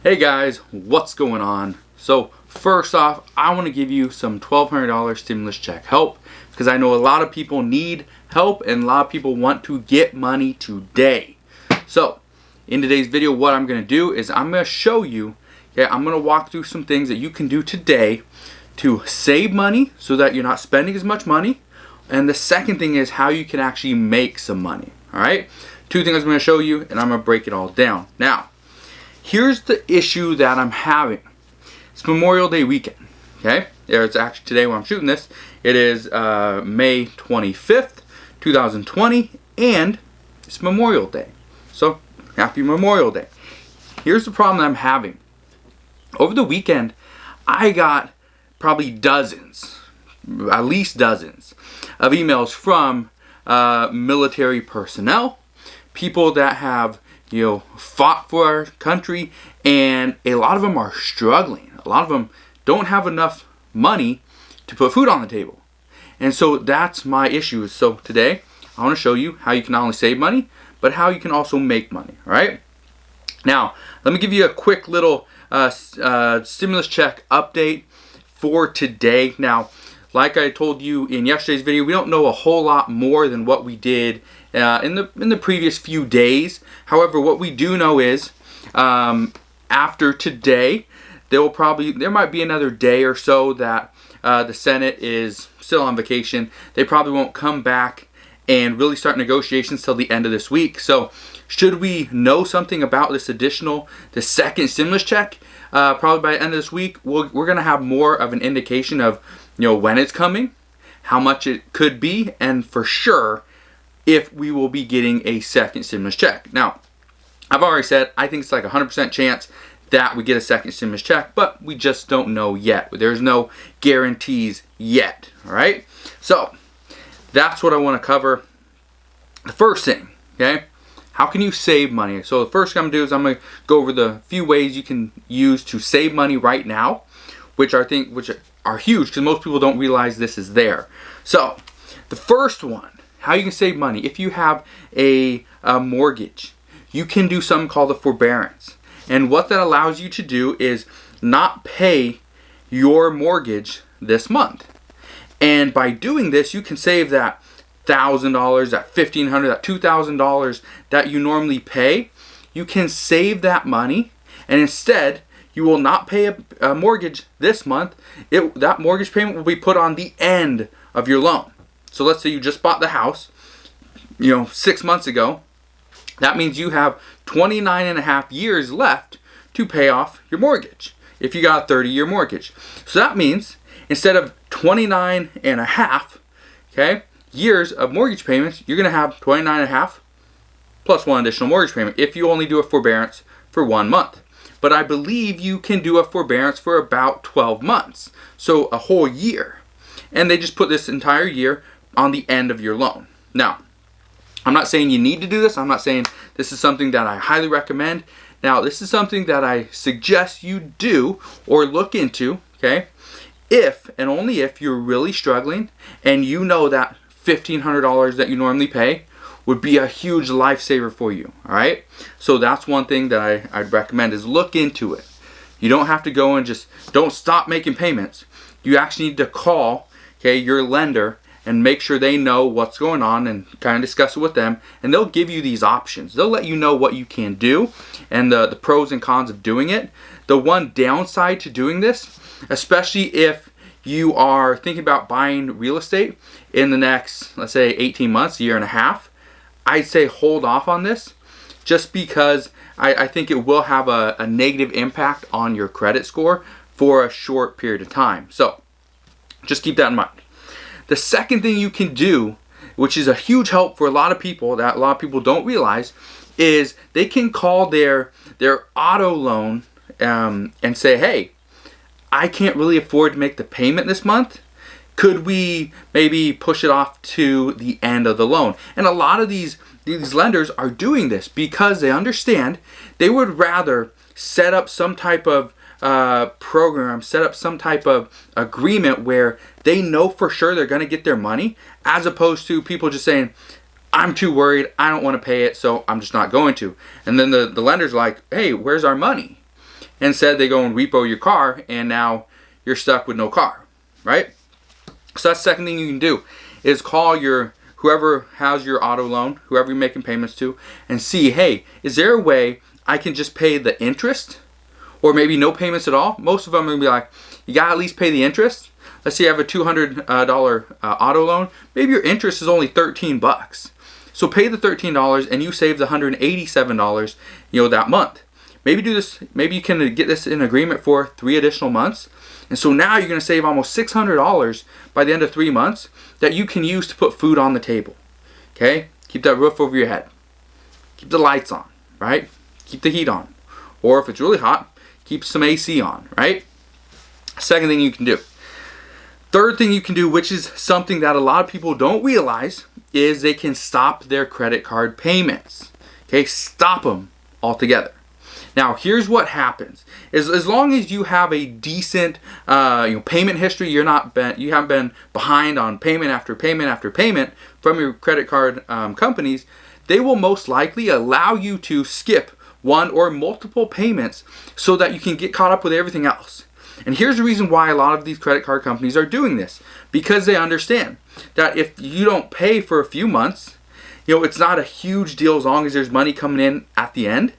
Hey guys, what's going on? So first off, I want to give you some $1,200 stimulus check help because I know a lot of people need help and a lot of people want to get money today. So in today's video, what I'm going to do is I'm going to show you, I'm going to walk through some things that you can do today to save money so that you're not spending as much money. And the second thing is how you can actually make some money. All right, two things I'm going to show you and I'm going to break it all down. Now, here's the issue that I'm having. It's Memorial Day weekend, okay? It's actually today when I'm shooting this. It is May 25th, 2020, and it's Memorial Day. So, happy Memorial Day. Here's the problem that I'm having. Over the weekend, I got probably dozens, at least dozens, of emails from military personnel, people that have fought for our country, and a lot of them are struggling. A lot of them don't have enough money to put food on the table. And so that's my issue. So today, I want to show you how you can not only save money, but how you can also make money, all right? Now, let me give you a quick little stimulus check update for today. Now, like I told you in yesterday's video, we don't know a whole lot more than what we did in the previous few days. However, what we do know is after today, there might be another day or so that the Senate is still on vacation. They probably won't come back and really start negotiations till the end of this week. So should we know something about the second stimulus check, probably by the end of this week, we're going to have more of an indication of when it's coming, how much it could be, and for sure if we will be getting a second stimulus check. Now, I've already said I think it's like 100% chance that we get a second stimulus check, but we just don't know yet. There's no guarantees yet, all right? So that's what I want to cover. The first thing, okay? How can you save money? So the first thing I'm going to do is I'm going to go over the few ways you can use to save money right now, which are huge because most people don't realize this is there. So the first one, how you can save money. If you have a mortgage, you can do something called a forbearance. And what that allows you to do is not pay your mortgage this month. And by doing this, you can save that $1,000, that $1,500, that $2,000 that you normally pay. You can save that money, and instead, you will not pay a mortgage this month. That mortgage payment will be put on the end of your loan. So let's say you just bought the house, 6 months ago. That means you have 29 and a half years left to pay off your mortgage if you got a 30-year mortgage. So that means instead of 29 and a half, years of mortgage payments, you're going to have 29 and a half plus one additional mortgage payment if you only do a forbearance for 1 month. But I believe you can do a forbearance for about 12 months, so a whole year. And they just put this entire year on the end of your loan. Now, I'm not saying you need to do this. I'm not saying this is something that I highly recommend. Now, this is something that I suggest you do or look into, okay? If and only if you're really struggling and you know that $1,500 that you normally pay would be a huge lifesaver for you, all right? So that's one thing that I'd recommend is look into it. You don't have to go and just don't stop making payments. You actually need to call, your lender and make sure they know what's going on and kind of discuss it with them, and they'll give you these options. They'll let you know what you can do and the pros and cons of doing it. The one downside to doing this, especially if you are thinking about buying real estate in the next, let's say 18 months, a year and a half, I'd say hold off on this just because I think it will have a negative impact on your credit score for a short period of time. So just keep that in mind. The second thing you can do, which is a huge help for a lot of people that a lot of people don't realize, is they can call their auto loan and say, hey, I can't really afford to make the payment this month. Could we maybe push it off to the end of the loan? And a lot of these lenders are doing this because they understand they would rather set up some type of program, set up some type of agreement where they know for sure they're going to get their money, as opposed to people just saying, I'm too worried, I don't want to pay it, so I'm just not going to. And then the lender's like, hey, where's our money? Instead, they go and repo your car, and now you're stuck with no car, right? So that's the second thing you can do, is call your whoever has your auto loan, whoever you're making payments to, and see, hey, is there a way I can just pay the interest, or maybe no payments at all? Most of them are gonna be like, you gotta at least pay the interest. Let's say you have a $200 auto loan. Maybe your interest is only $13. So pay the $13 and you save the $187, that month. Maybe do this. Maybe you can get this in agreement for 3 additional months. And so now you're going to save almost $600 by the end of 3 months that you can use to put food on the table. Okay? Keep that roof over your head. Keep the lights on, right? Keep the heat on. Or if it's really hot, keep some AC on, right? Second thing you can do. Third thing you can do, which is something that a lot of people don't realize, is they can stop their credit card payments. Okay? Stop them altogether. Now, here's what happens: as long as you have a decent, payment history, you haven't been behind on payment after payment after payment from your credit card companies, they will most likely allow you to skip one or multiple payments so that you can get caught up with everything else. And here's the reason why a lot of these credit card companies are doing this: because they understand that if you don't pay for a few months, it's not a huge deal as long as there's money coming in at the end.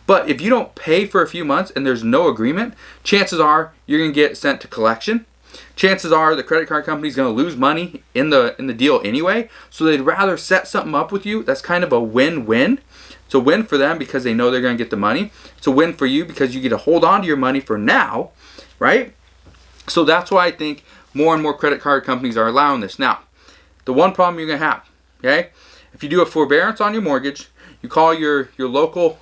But if you don't pay for a few months and there's no agreement, chances are you're going to get sent to collection. Chances are the credit card company is going to lose money in the deal anyway. So they'd rather set something up with you that's kind of a win-win. It's a win for them because they know they're going to get the money. It's a win for you because you get to hold on to your money for now, right? So that's why I think more and more credit card companies are allowing this. Now, the one problem you're going to have, okay? If you do a forbearance on your mortgage, you call your local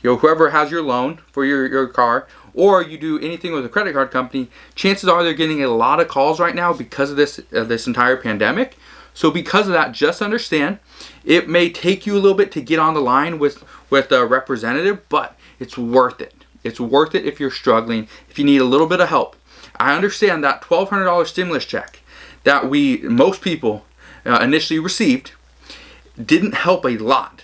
whoever has your loan for your car, or you do anything with a credit card company, chances are they're getting a lot of calls right now because of this entire pandemic. So because of that, just understand it may take you a little bit to get on the line with a representative, but it's worth it. It's worth it if you're struggling, if you need a little bit of help. I understand that $1,200 stimulus check that most people initially received didn't help a lot.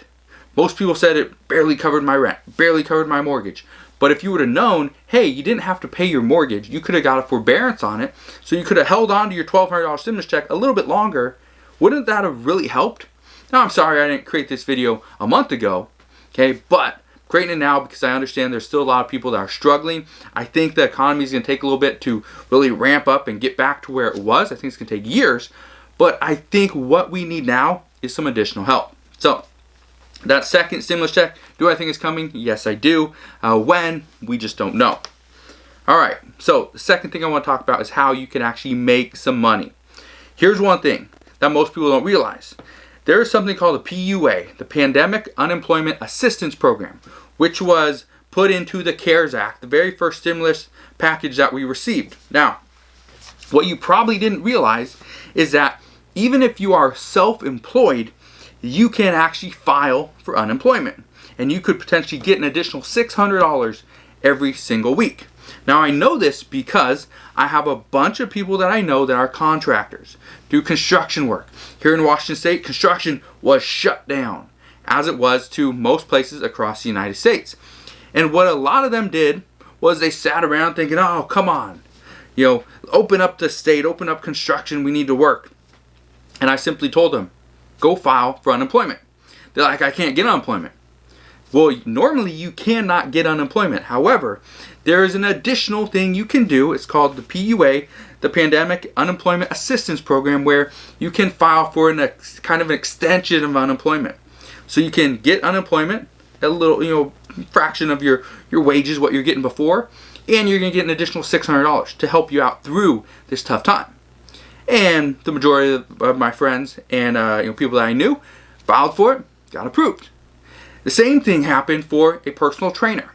Most people said it barely covered my rent, barely covered my mortgage. But if you would have known, hey, you didn't have to pay your mortgage, you could have got a forbearance on it, so you could have held on to your $1,200 stimulus check a little bit longer, wouldn't that have really helped? Now, I'm sorry I didn't create this video a month ago, okay, but I'm creating it now because I understand there's still a lot of people that are struggling. I think the economy is going to take a little bit to really ramp up and get back to where it was. I think it's going to take years, but I think what we need now is some additional help. So, that second stimulus check, do I think it's coming? Yes, I do. When? We just don't know. All right, so the second thing I want to talk about is how you can actually make some money. Here's one thing that most people don't realize. There is something called the PUA, the Pandemic Unemployment Assistance Program, which was put into the CARES Act, the very first stimulus package that we received. Now, what you probably didn't realize is that even if you are self-employed, you can actually file for unemployment, and you could potentially get an additional $600 every single week. Now, I know this because I have a bunch of people that I know that are contractors, do construction work. Here in Washington State, construction was shut down, as it was to most places across the United States. And what a lot of them did was they sat around thinking, oh, come on, open up the state, open up construction, we need to work. And I simply told them, go file for unemployment. They're like, I can't get unemployment. Well, normally you cannot get unemployment. However, there is an additional thing you can do. It's called the PUA, the Pandemic Unemployment Assistance Program, where you can file for kind of an extension of unemployment. So you can get unemployment, a little, fraction of your wages, what you're getting before, and you're going to get an additional $600 to help you out through this tough time. And the majority of my friends and people that I knew filed for it, got approved. The same thing happened for a personal trainer.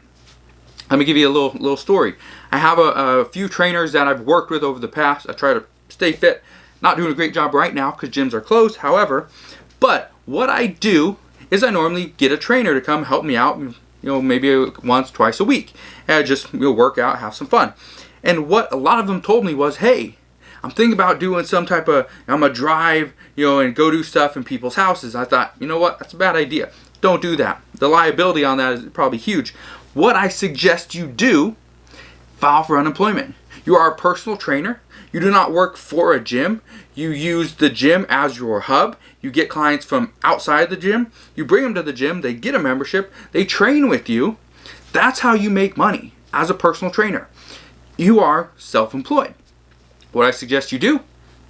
Let me give you a little story. I have a few trainers that I've worked with over the past. I try to stay fit. Not doing a great job right now because gyms are closed. However, but what I do is I normally get a trainer to come help me out, maybe once, twice a week. And just work out, have some fun. And what a lot of them told me was, hey, I'm thinking about doing some type of, I'm going to drive, and go do stuff in people's houses. I thought, you know what, that's a bad idea. Don't do that. The liability on that is probably huge. what I suggest you do, file for unemployment. You are a personal trainer. You do not work for a gym. You use the gym as your hub. You get clients from outside the gym. You bring them to the gym. They get a membership. They train with you. That's how you make money as a personal trainer. You are self-employed. What I suggest you do,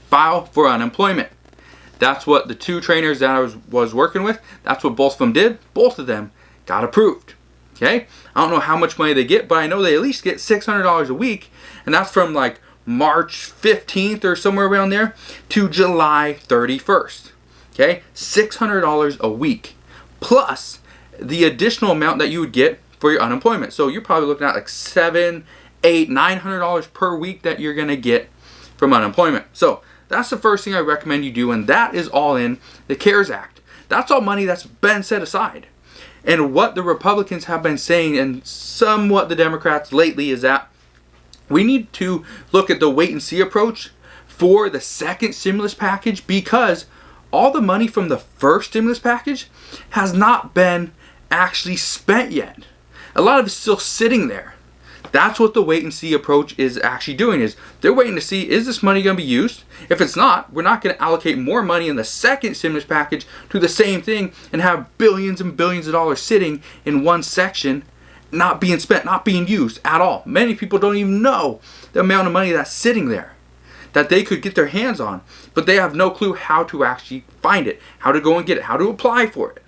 file for unemployment. That's what the two trainers that I was working with, that's what both of them did. Both of them got approved. Okay? I don't know how much money they get, but I know they at least get $600 a week. And that's from like March 15th or somewhere around there to July 31st. Okay? $600 a week. Plus the additional amount that you would get for your unemployment. So you're probably looking at like $700, $800, $900 per week that you're going to get from unemployment. So that's the first thing I recommend you do, and that is all in the CARES Act. That's all money that's been set aside. And what the Republicans have been saying, and somewhat the Democrats lately, is that we need to look at the wait and see approach for the second stimulus package, because all the money from the first stimulus package has not been actually spent yet. A lot of it's still sitting there. That's what the wait and see approach is actually doing, is they're waiting to see, is this money going to be used? If it's not, we're not going to allocate more money in the second stimulus package to the same thing and have billions and billions of dollars sitting in one section, not being spent, not being used at all. Many people don't even know the amount of money that's sitting there that they could get their hands on, but they have no clue how to actually find it, how to go and get it, how to apply for it.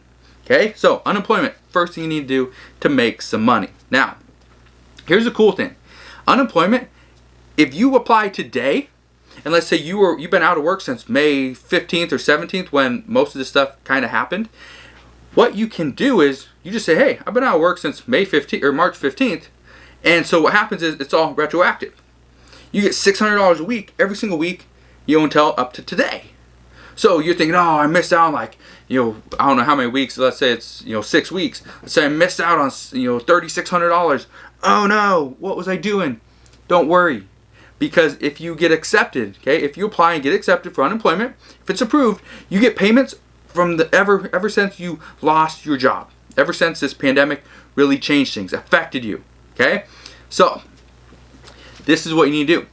Okay, so unemployment, first thing you need to do to make some money. Now, here's the cool thing. Unemployment, if you apply today, and let's say you've been out of work since May 15th or 17th when most of this stuff kind of happened, what you can do is you just say, hey, I've been out of work since May 15th or March 15th, and so what happens is it's all retroactive. You get $600 a week every single week, until up to today. So you're thinking, oh, I missed out on like, I don't know how many weeks. Let's say it's 6 weeks. Let's say I missed out on $3,600. Oh no, what was I doing? Don't worry, because if you get accepted, okay, if you apply and get accepted for unemployment, if it's approved, you get payments from ever since you lost your job, ever since this pandemic really changed things, affected you. Okay, so this is what you need to do.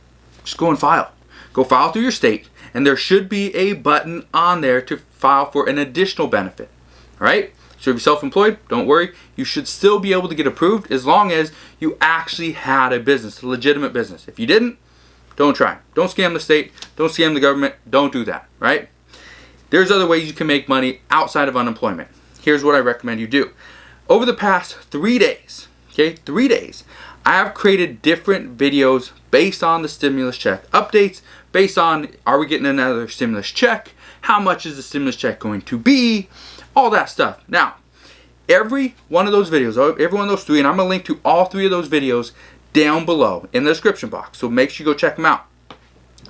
Just go and file. Go file through your state, and there should be a button on there to file for an additional benefit. All right. So if you're self-employed, don't worry. You should still be able to get approved as long as you actually had a business, a legitimate business. If you didn't, don't try. Don't scam the state. Don't scam the government. Don't do that, right? There's other ways you can make money outside of unemployment. Here's what I recommend you do. Over the past 3 days, okay, 3 days, I have created different videos based on the stimulus check updates, based on, are we getting another stimulus check? How much is the stimulus check going to be? All that stuff. Now, every one of those videos, every one of those 3, and I'm going to link to all 3 of those videos down below in the description box. So make sure you go check them out.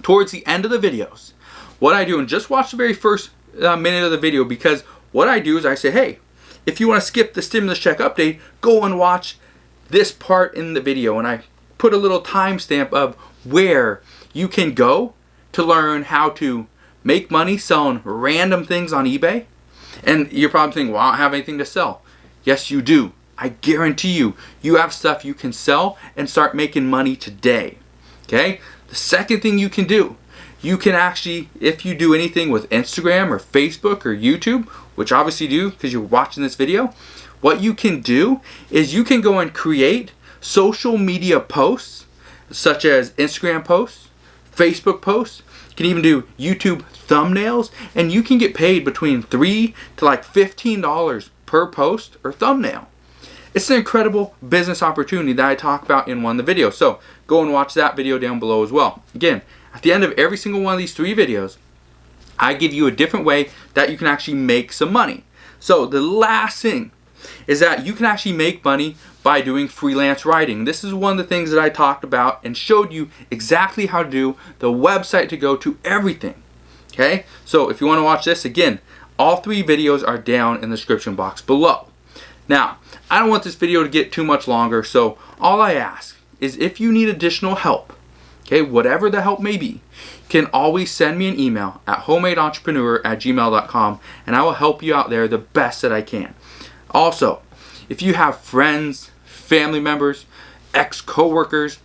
Towards the end of the videos, what I do, and just watch the very first minute of the video, because what I do is I say, hey, if you want to skip the stimulus check update, go and watch this part in the video. And I put a little timestamp of where you can go to learn how to make money selling random things on eBay. And you're probably thinking, well, I don't have anything to sell. Yes, you do. I guarantee you, you have stuff you can sell and start making money today. Okay? The second thing you can do, you can actually, if you do anything with Instagram or Facebook or YouTube, which obviously you do because you're watching this video, what you can do is you can go and create social media posts, such as Instagram posts, Facebook posts. You can even do YouTube thumbnails, and you can get paid between $3 to like $15 per post or thumbnail. It's an incredible business opportunity that I talk about in one of the videos. So go and watch that video down below as well. Again, at the end of every single one of these 3 videos, I give you a different way that you can actually make some money. So the last thing is that you can actually make money by doing freelance writing. This is one of the things that I talked about and showed you exactly how to do, the website to go to, everything. Okay, so if you want to watch this, again, all 3 videos are down in the description box below. Now, I don't want this video to get too much longer, so all I ask is if you need additional help, okay, whatever the help may be, you can always send me an email at homemade-entrepreneur@gmail.com, and I will help you out there the best that I can. Also, if you have friends, family members, ex-coworkers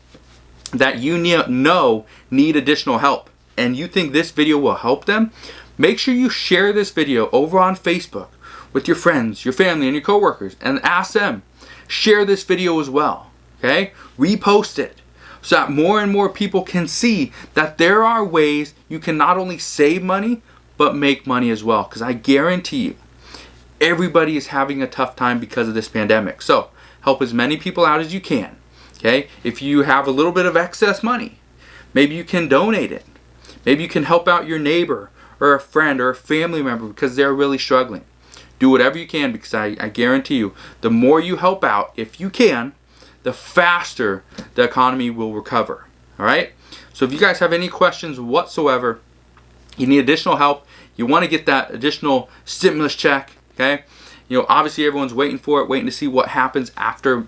that you know need additional help, and you think this video will help them, make sure you share this video over on Facebook with your friends, your family, and your coworkers, and ask them, share this video as well, okay? Repost it so that more and more people can see that there are ways you can not only save money, but make money as well, because I guarantee you, everybody is having a tough time because of this pandemic. So help as many people out as you can. Okay? If you have a little bit of excess money, maybe you can donate it. Maybe you can help out your neighbor or a friend or a family member because they're really struggling. Do whatever you can, because I guarantee you, the more you help out, if you can, the faster the economy will recover. All right? So if you guys have any questions whatsoever, you need additional help, you want to get that additional stimulus check, okay? You know, obviously everyone's waiting for it, waiting to see what happens after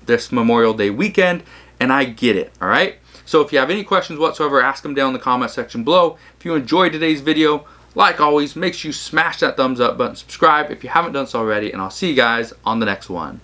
this Memorial Day weekend, and I get it, all right? So if you have any questions whatsoever, ask them down in the comment section below. If you enjoyed today's video, like always, make sure you smash that thumbs up button, subscribe if you haven't done so already, and I'll see you guys on the next one.